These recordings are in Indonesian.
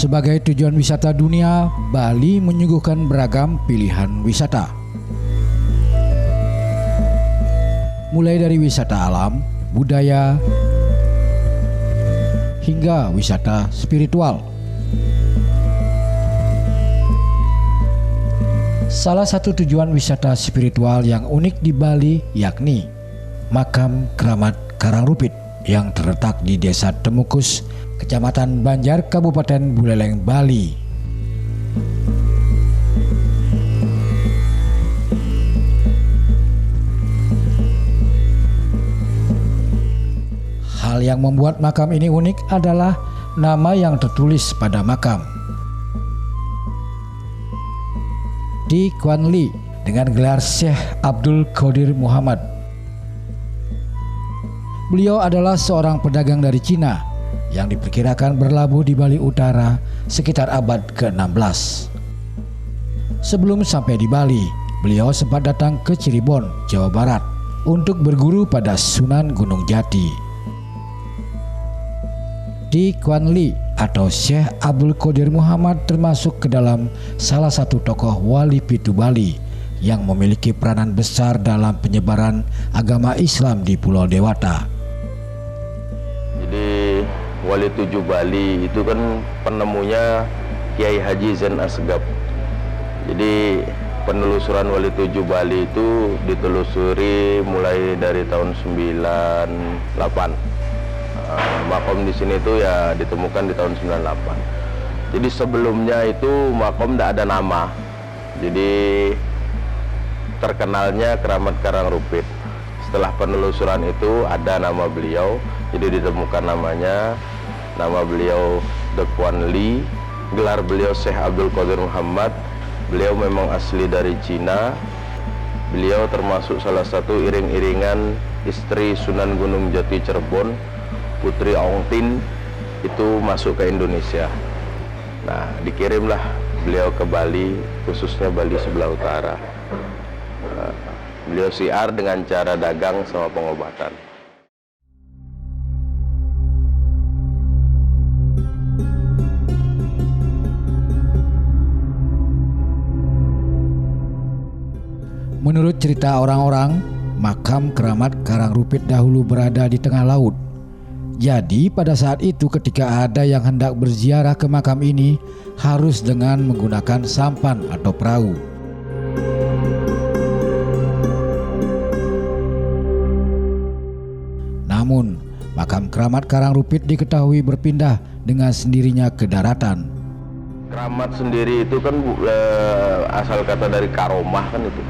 Sebagai tujuan wisata dunia, Bali menyuguhkan beragam pilihan wisata. Mulai dari wisata alam, budaya, hingga wisata spiritual. Salah satu tujuan wisata spiritual yang unik di Bali yakni Makam Keramat Karangrupit yang terletak di Desa Temukus, Kecamatan Banjar, Kabupaten Buleleng, Bali. Hal yang membuat makam ini unik adalah nama yang tertulis pada makam. Di Kuan Li dengan gelar Syekh Abdul Qadir Muhammad. Beliau adalah seorang pedagang dari Cina yang diperkirakan berlabuh di Bali Utara sekitar abad ke-16. Sebelum sampai di Bali, beliau sempat datang ke Cirebon, Jawa Barat untuk berguru pada Sunan Gunung Jati. Di Kuan Li atau Syekh Abdul Qadir Muhammad termasuk ke dalam salah satu tokoh wali Pitu Bali yang memiliki peranan besar dalam penyebaran agama Islam di Pulau Dewata. Jadi Wali Tujuh Bali itu kan penemunya Kiai Haji Zain Asgaf. Jadi penelusuran Wali Tujuh Bali itu ditelusuri mulai dari tahun 98. Makom di sini itu ya ditemukan di tahun 98. Jadi sebelumnya itu makom tidak ada nama. Jadi terkenalnya Keramat Karangrupit. Setelah penelusuran itu ada nama beliau, jadi ditemukan namanya. Nama beliau The Kuan Li, gelar beliau Syekh Abdul Qadir Muhammad. Beliau memang asli dari Cina. Beliau termasuk salah satu iring-iringan istri Sunan Gunung Jati Cirebon, Putri Ong Tin, itu masuk ke Indonesia. Nah, dikirimlah beliau ke Bali, khususnya Bali sebelah utara. Beliau syiar dengan cara dagang sama pengobatan. Menurut cerita orang-orang, makam Keramat Karangrupit dahulu berada di tengah laut. Jadi pada saat itu ketika ada yang hendak berziarah ke makam ini harus dengan menggunakan sampan atau perahu. Namun, makam Keramat Karangrupit diketahui berpindah dengan sendirinya ke daratan. Keramat sendiri itu kan asal kata dari karomah kan itu.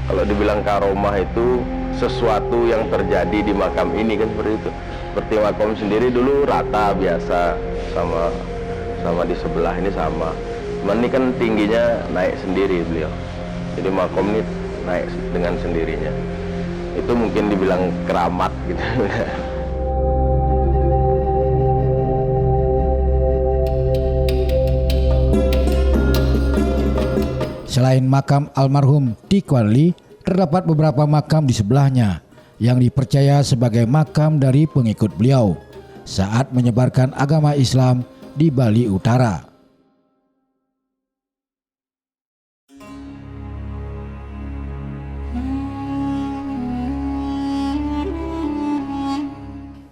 Kalau dibilang karomah itu sesuatu yang terjadi di makam ini kan seperti itu. Seperti makam sendiri dulu rata biasa sama di sebelah ini sama. Cuman ini kan tingginya naik sendiri beliau. Jadi makam ini naik dengan sendirinya. Itu mungkin dibilang keramat gitu. Selain makam almarhum di Kuan Li, terdapat beberapa makam di sebelahnya yang dipercaya sebagai makam dari pengikut beliau saat menyebarkan agama Islam di Bali Utara.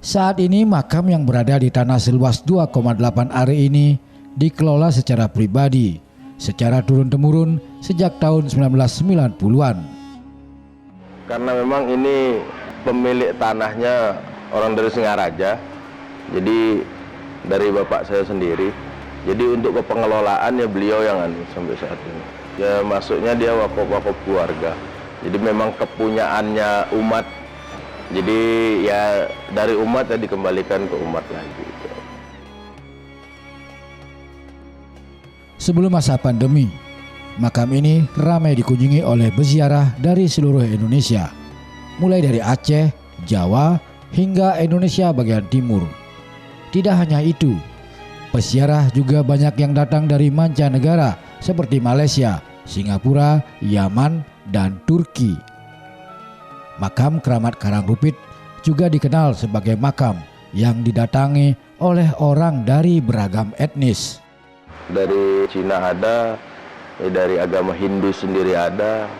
Saat ini makam yang berada di tanah seluas 2,8 are ini dikelola secara pribadi, secara turun-temurun sejak tahun 1990-an. Karena memang ini pemilik tanahnya orang dari Singaraja, jadi dari bapak saya sendiri. Jadi untuk kepengelolaan ya beliau yang sampai saat ini. Ya masuknya dia wakaf keluarga. Jadi memang kepunyaannya umat. Jadi ya dari umat ya dikembalikan ke umat lagi. Sebelum masa pandemi, makam ini ramai dikunjungi oleh peziarah dari seluruh Indonesia, mulai dari Aceh, Jawa, hingga Indonesia bagian timur. Tidak hanya itu, peziarah juga banyak yang datang dari mancanegara seperti Malaysia, Singapura, Yaman, dan Turki. Makam Keramat Karangrupit juga dikenal sebagai makam yang didatangi oleh orang dari beragam etnis. Dari Cina ada, dari agama Hindu sendiri ada,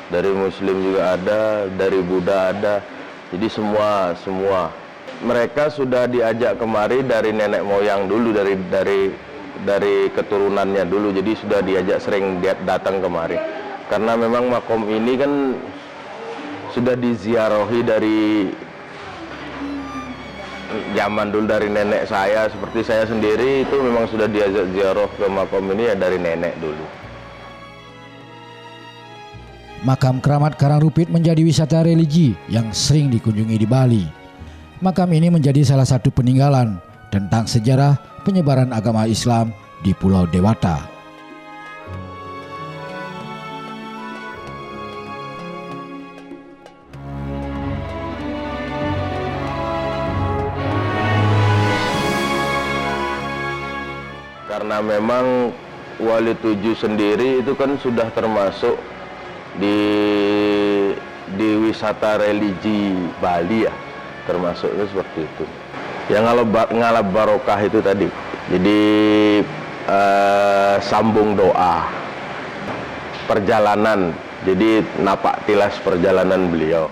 dari Muslim juga ada, dari Buddha ada. Jadi semua mereka sudah diajak kemari dari nenek moyang dulu, dari keturunannya dulu. Jadi sudah diajak sering datang kemari. Karena memang makom ini kan sudah diziarahi dari zaman dulu, dari nenek saya. Seperti saya sendiri itu memang sudah diajak ziarah ke makom ini ya dari nenek dulu. Makam Keramat Karangrupit menjadi wisata religi yang sering dikunjungi di Bali. Makam ini menjadi salah satu peninggalan tentang sejarah penyebaran agama Islam di Pulau Dewata. Karena memang Wali Tujuh sendiri itu kan sudah termasuk di wisata religi Bali ya, termasuknya seperti itu. Yang ngalap barokah itu tadi, jadi sambung doa, perjalanan, jadi napak tilas perjalanan beliau.